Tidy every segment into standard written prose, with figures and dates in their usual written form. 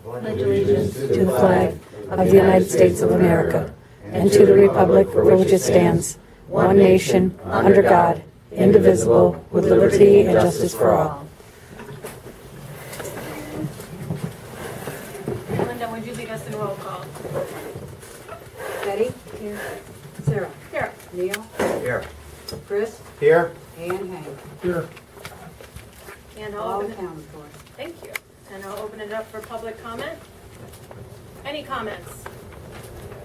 pledge allegiance to the flag of the United States of America and to the republic for which it stands, one nation, under God, indivisible, with liberty and justice for all. Linda, would you lead us in roll call? Betty? Here. Sarah? Here. Neil? Here. Chris? Here. And Hank? Here. And I'll All open it. accounted for. Thank you. And I'll open it up for public comment. Any comments?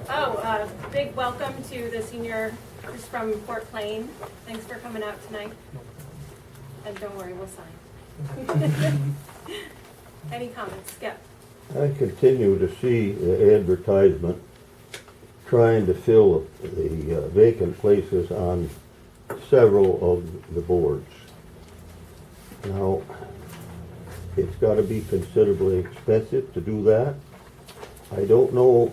Oh, big welcome to the senior who's from Fort Plain. Thanks for coming out tonight. And don't worry, we'll sign. Any comments? Skip. I continue to see the advertisement trying to fill the vacant places on several of the boards. Now, it's got to be considerably expensive to do that. I don't know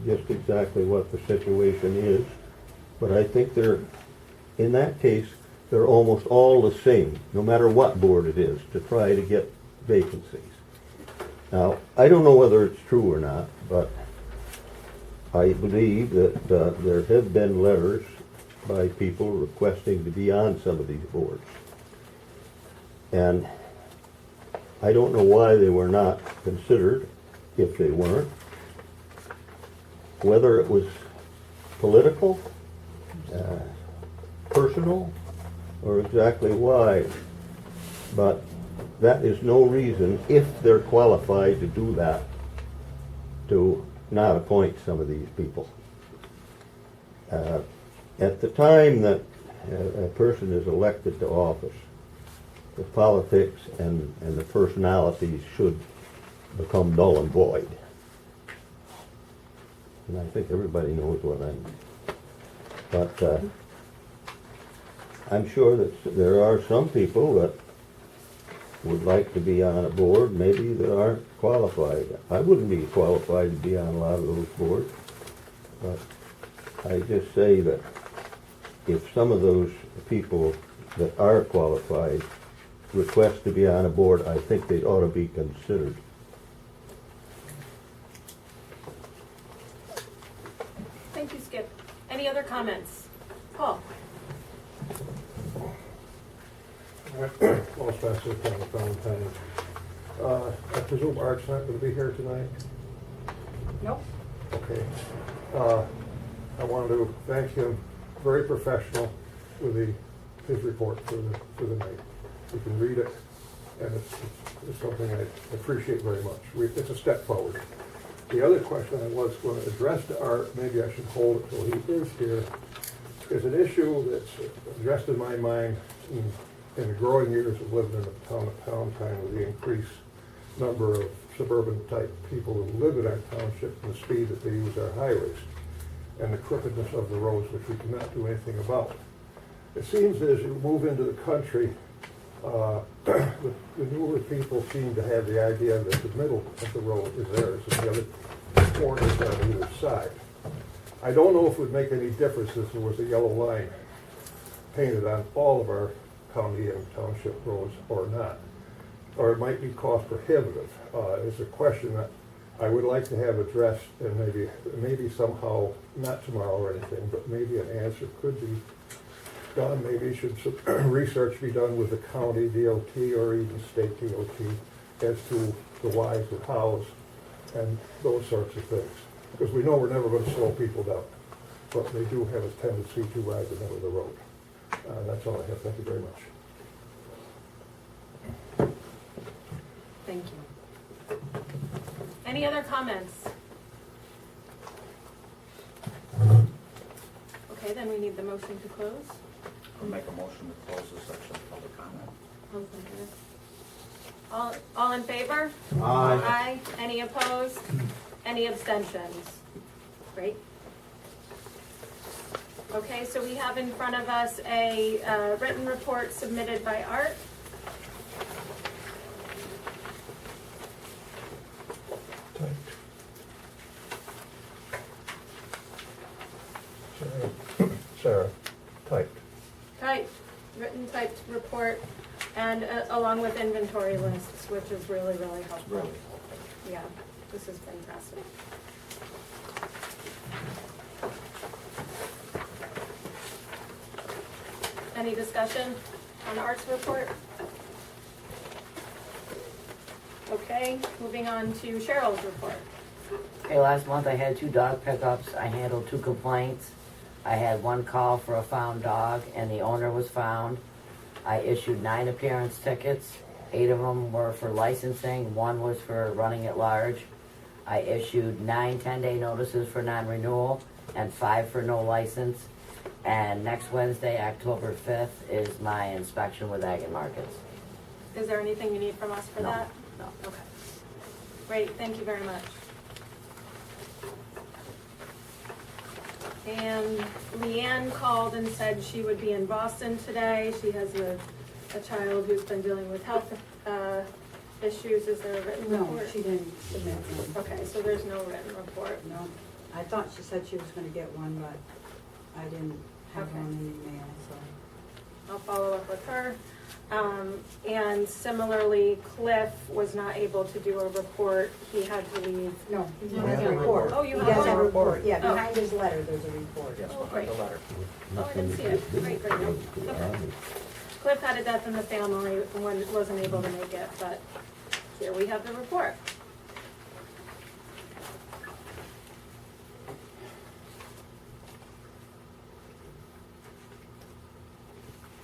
just exactly what the situation is, but I think in that case, they're almost all the same, no matter what board it is, to try to get vacancies. Now, I don't know whether it's true or not, but I believe that there have been letters by people requesting to be on some of these boards. And I don't know why they were not considered, if they weren't. Whether it was political, personal, or exactly why. But that is no reason, if they're qualified to do that, to not appoint some of these people. At the time that a person is elected to office, the politics and the personalities should become null and void. And I think everybody knows what I mean. But I'm sure that there are some people that would like to be on a board, maybe that aren't qualified. I wouldn't be qualified to be on a lot of those boards. But I just say that if some of those people that are qualified request to be on a board, I think they ought to be considered. Thank you, Skip. Any other comments? Paul? Paul Spencer, from the Palatine. I presume Art's not going to be here tonight? Nope. Okay. I wanted to thank him, very professional with his report for the night. You can read it, and it's something I appreciate very much. It's a step forward. The other question I was going to address to Art, maybe I should hold it till he is here, is an issue that's addressed in my mind in the growing years of living in the town of Palatine, with the increased number of suburban-type people who live in our township and the speed that they use our highways, and the crookedness of the roads, which we cannot do anything about. It seems that as you move into the country, the newer people seem to have the idea that the middle of the road is theirs and the other corners on either side. I don't know if it would make any difference if there was a yellow line painted on all of our county and township roads or not. Or it might be cost prohibitive. It's a question that I would like to have addressed, and maybe somehow, not tomorrow or anything, but maybe an answer could be done. Maybe should some research be done with the county DOT or even state DOT as to the whys and hows and those sorts of things. Because we know we're never going to slow people down, but they do have a tendency to ride the middle of the road. That's all I have. Thank you very much. Thank you. Any other comments? Okay, then we need the motion to close. I'll make a motion to close this section of public comment. All in favor? Aye. Aye. Any opposed? Any abstentions? Great. Okay, so we have in front of us a written report submitted by Art. Sarah, typed. Written typed report, and along with inventory lists, which is really, really helpful. Yeah, this is fantastic. Any discussion on Art's report? Okay, moving on to Cheryl's report. Okay, last month I had 2 dog pickups. I handled 2 complaints. I had 1 call for a found dog and the owner was found. I issued 9 appearance tickets. 8 of them were for licensing. 1 was for running at large. I issued 9 10-day notices for non-renewal and 5 for no license. And next Wednesday, October 5th, is my inspection with Ag and Markets. Is there anything you need from us for No. that? No. Okay. Great, thank you very much. And Leanne called and said she would be in Boston today. She has a child who's been dealing with health issues. Is there a written No, report? she didn't submit one. Okay, so there's no written report. No, I thought she said she was gonna get one, but I didn't have Okay. one in the mail, so. I'll follow up with her. And similarly, Cliff was not able to do a report. He had to leave. No, he Yeah. has a report. Oh, you He have does one? a report, yeah, Oh. behind his letter, there's a report. Yes, Oh, behind the great. letter. Oh, I didn't see it. Great, great. Okay. Cliff had a death in the family and wasn't able to make it, but here we have the report.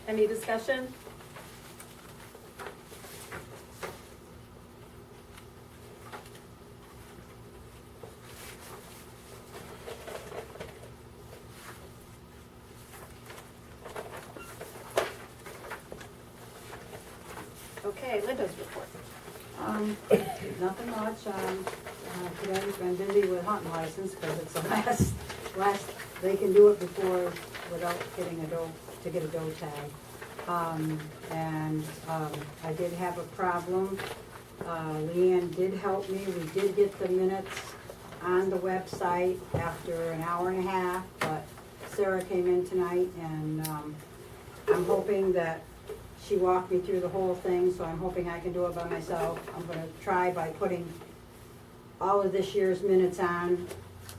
Any discussion? Okay, Linda's report. Nothing much, today's been busy with hunting license, because it's the last, they can do it before, without getting to get a doe tag. I did have a problem. Leanne did help me. We did get the minutes on the website after an hour and a half, but Sarah came in tonight, and I'm hoping that she walked me through the whole thing, so I'm hoping I can do it by myself. I'm gonna try by putting all of this year's minutes on,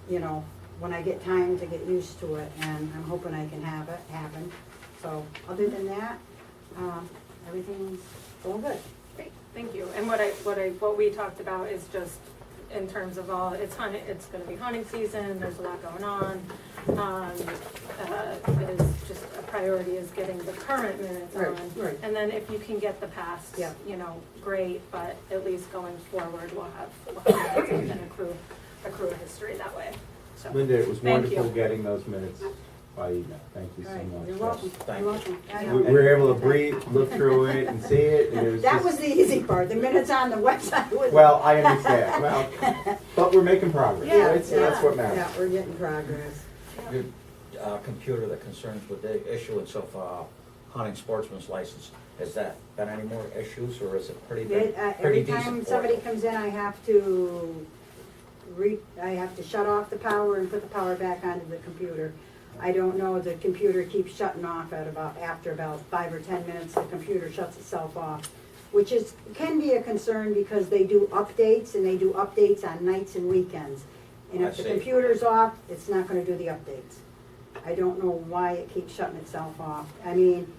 you know, when I get time to get used to it, and I'm hoping I can have it happen. So, other than that, everything's going good. Great, thank you. And what we talked about is just in terms of all, it's gonna be hunting season, there's a lot going on. It is just a priority is getting the current minutes on. Right. And then if you can get the past, Yeah. you know, great, but at least going forward, we'll have minutes and accrue a history that way. So, Linda, it was thank wonderful you. getting those minutes by email. Thank you so All right, much. you're welcome, Thank you're you. welcome. I We know. we were able to breathe, look through it and see it, and it was That just, was the easy part, the minutes on the website was. well, I understand. Well, but we're making progress. Yeah, That's what matters. Yeah, we're getting progress. Your computer that concerns with the issuance of hunting sportsman's license, has that been any more issues, or is it pretty Every decent time for somebody you? comes in, I have to shut off the power and put the power back onto the computer. I don't know, the computer keeps shutting off after about 5 or 10 minutes, the computer shuts itself off, which can be a concern because they do updates, and they do updates on nights and weekends. And I if the see. computer's off, it's not gonna do the updates. I don't know why it keeps shutting itself off. I mean,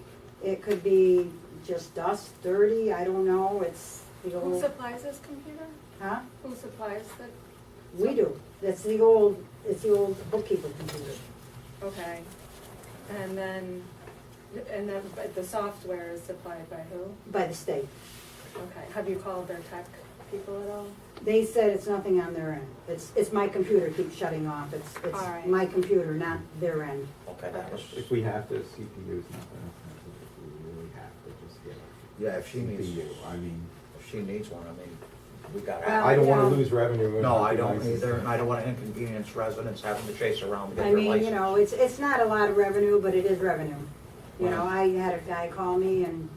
it could be just dust, dirty, I don't know, it's the Who old, supplies this computer? huh? Who supplies the, We do. It's the old bookkeeper computer. okay. And then the software is supplied by who? By the state. Okay, have you called their tech people at all? They said it's nothing on their end. It's my computer keeps shutting off. It's All right. my computer, not their end. Okay, that was, If we have to, CPU's not gonna, if we really have to just get a yeah, if she needs, CPU. I mean, if she needs one, I mean, we got it. Well, I don't wanna yeah. lose revenue. No, I don't either, and I don't wanna inconvenience residents having to chase around to get I their mean, license. you know, it's not a lot of revenue, but it is revenue. You know, Right. I had a guy call me and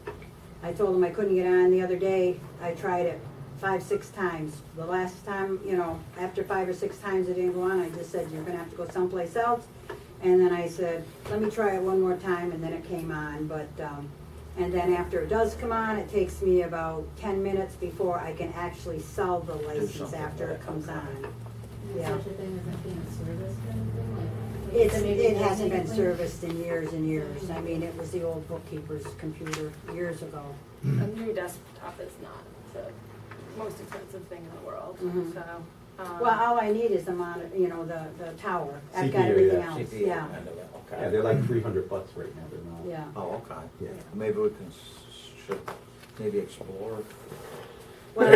I told him I couldn't get on the other day. I tried it 5, 6 times. The last time, you know, after 5 or 6 times it didn't go on, I just said, you're gonna have to go someplace else. And then I said, let me try it one more time, and then it came on. But And then after it does come on, it takes me about 10 minutes before I can actually sell the license something after with it it. comes on. Yeah. Such a thing as it being serviced kind of thing, like. It hasn't been serviced in years and years. I mean, it was the old bookkeeper's computer years ago. A new desktop is not the most expensive thing in the world, Mhm. so. Well, all I need is the monitor, you know, the tower. I've got CPU, everything yeah. else, CPU yeah, end of it, Yeah, okay. they're like $300 right now, they're not. yeah. Oh, okay. Yeah. Maybe we can, should maybe explore. Well,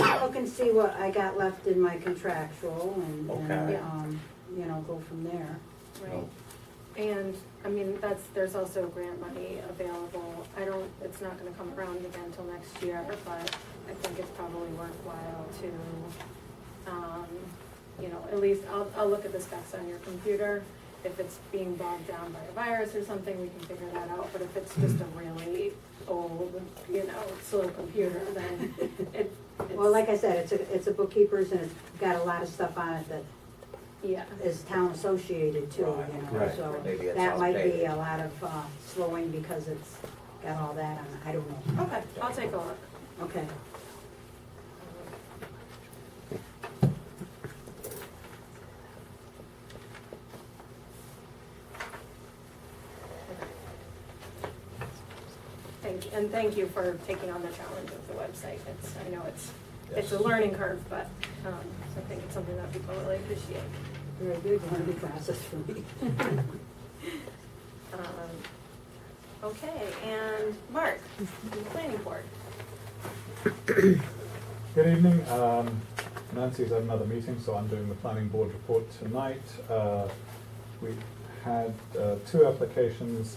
I'll look and see what I got left in my contractual and, Okay. you know, go from there. Right, and, I mean, there's also grant money available. It's not gonna come around again until next year, but I think it's probably worthwhile to, you know, at least I'll look at the specs on your computer. If it's being bogged down by a virus or something, we can figure that out, but if it's just a really old, you know, slow computer, then it's. Well, like I said, it's a bookkeeper's and it's got a lot of stuff on it that Yeah, is town associated too, you Right. know, Right. so Maybe it's that might be outdated. a lot of slowing because it's got all that on it, I don't know. okay, I'll take a look. Okay. Thank you for taking on the challenge of the website. I know it's a learning curve, but I think it's something that people really appreciate. Very good, learning process for me. Okay, and Mark, from the planning board. Good evening. Nancy's at another meeting, so I'm doing the planning board report tonight. We had two applications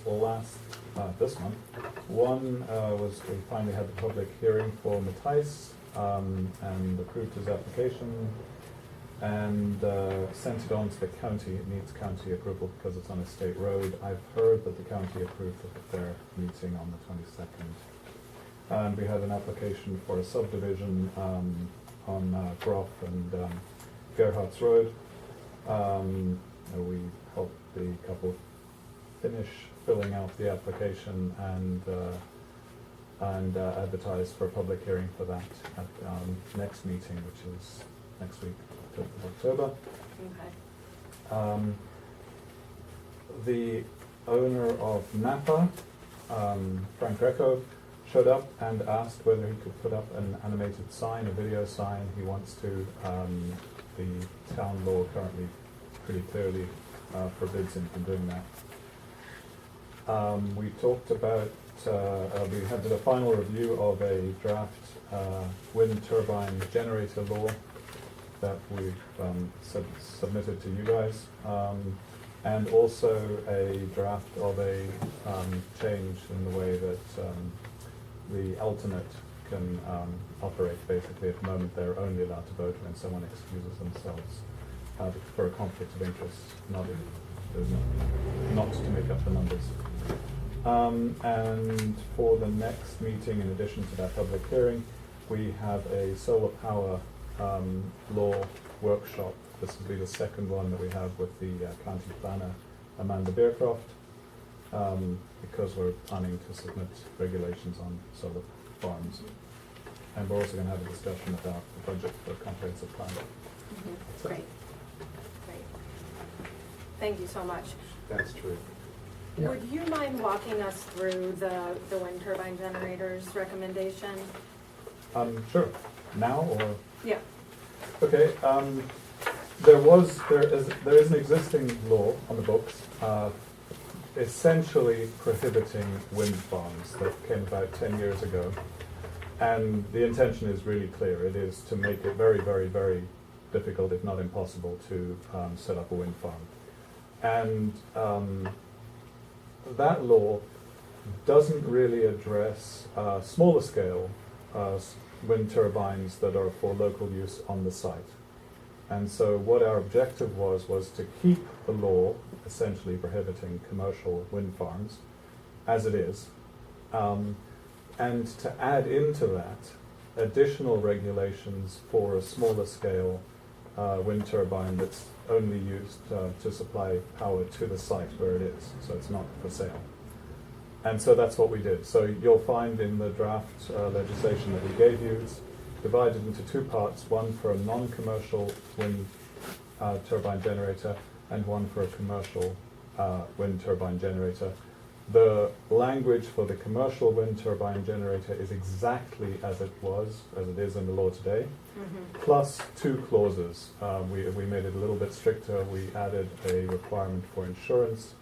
this month. One was we finally had the public hearing for Matthijs and approved his application and sent it on to the county. It needs county approval because it's on a state road. I've heard that the county approved it at their meeting on the 22nd. And we had an application for a subdivision on Groff and Gerhardt's Road. We helped the couple finish filling out the application and advertise for a public hearing for that at next meeting, which is next week, 5th of October. Okay. The owner of Napa, Frank Greco, showed up and asked whether he could put up an animated sign, a video sign. He wants to. The town law currently pretty clearly forbids him from doing that. We talked about, we had a final review of a draft wind turbine generator law that we've submitted to you guys, and also a draft of a change in the way that the alternate can operate. Basically, at the moment, they're only allowed to vote when someone excuses themselves for a conflict of interest, not to make up the numbers. And for the next meeting, in addition to that public hearing, we have a solar power law workshop. This will be the second one that we have with the county planner, Amanda Beercroft, because we're planning to submit regulations on solar farms. And we're also going to have a discussion about the budget for a comprehensive plan. Great. Great. Thank you so much. That's true. Would you mind walking us through the wind turbine generators recommendation? Sure. Now or? Yeah. Okay. There is an existing law on the books, essentially prohibiting wind farms that came about 10 years ago. And the intention is really clear. It is to make it very, very, very difficult, if not impossible, to set up a wind farm. And that law doesn't really address smaller scale wind turbines that are for local use on the site. And so what our objective was to keep the law essentially prohibiting commercial wind farms as it is, and to add into that additional regulations for a smaller scale wind turbine that's only used to supply power to the site where it is, so it's not for sale. And so that's what we did. So you'll find in the draft legislation that we gave you, it's divided into two parts, one for a non-commercial wind turbine generator and one for a commercial wind turbine generator. The language for the commercial wind turbine generator is exactly as it is in the law today, plus two clauses. We made it a little bit stricter. We added a requirement for insurance,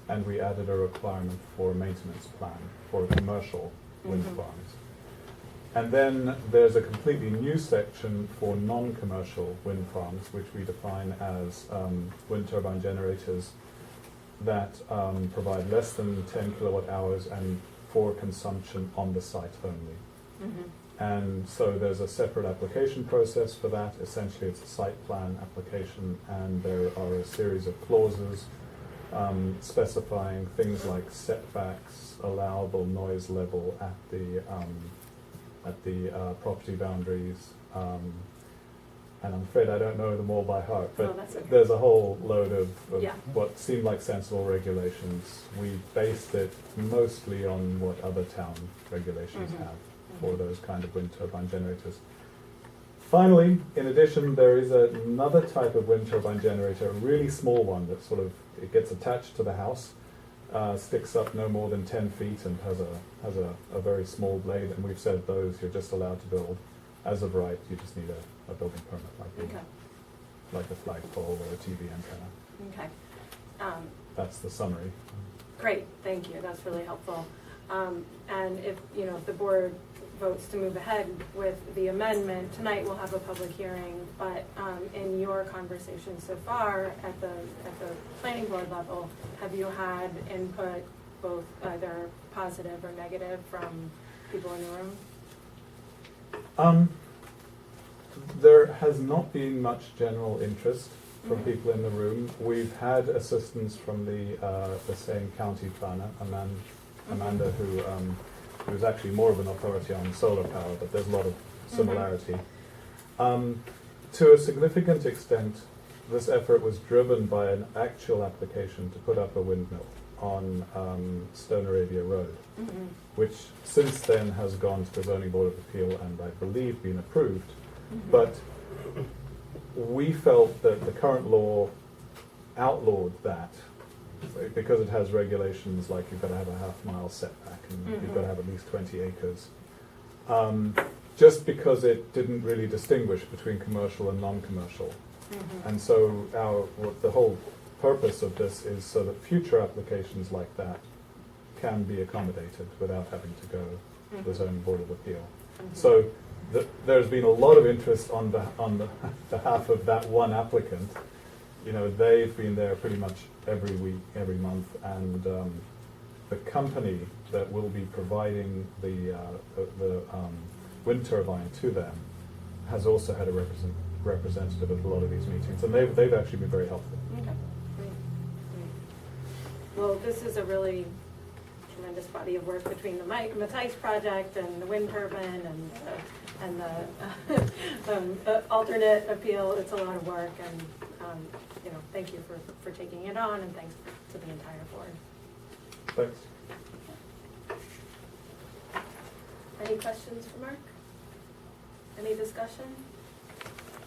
and we added a requirement for a maintenance plan for commercial wind farms. And then there's a completely new section for non-commercial wind farms, which we define as wind turbine generators that provide less than 10 kilowatt hours and for consumption on the site only. And so there's a separate application process for that. Essentially, it's a site plan application, and there are a series of clauses specifying things like setbacks, allowable noise level at the property boundaries. And I'm afraid I don't know them all by heart, but that's okay. there's a whole load of Yeah. what seemed like sensible regulations. We based it mostly on what other town regulations have for those kind of wind turbine generators. Finally, in addition, there is another type of wind turbine generator, a really small one that it gets attached to the house, sticks up no more than 10 feet and has a very small blade, and we've said those you're just allowed to build. As of right, you just need a building permit, like a flagpole or a TV antenna. Okay. That's the summary. Great, thank you, that's really helpful. And if the board votes to move ahead with the amendment, tonight we'll have a public hearing, but in your conversation so far at the planning board level, have you had input, both either positive or negative, from people in the room? There has not been much general interest from people in the room. We've had assistance from the same county planner, Amanda, who is actually more of an authority on solar power, but there's a lot of similarity. To a significant extent, this effort was driven by an actual application to put up a windmill on Stone Arabia Road, which since then has gone to the Zoning Board of Appeal and I believe been approved. But we felt that the current law outlawed that because it has regulations like you've got to have a half-mile setback and you've got to have at least 20 acres. Just because it didn't really distinguish between commercial and non-commercial. And so the whole purpose of this is so that future applications like that can be accommodated without having to go to the Zoning Board of Appeal. So there's been a lot of interest on the behalf of that one applicant. They've been there pretty much every week, every month, and the company that will be providing the wind turbine to them has also had a representative at a lot of these meetings, and they've actually been very helpful. Okay, great. Well, this is a really tremendous body of work between the Matisse project and the wind turbine and the alternate appeal. It's a lot of work, and thank you for taking it on, and thanks to the entire board. Thanks. Any questions for Mark? Any discussion?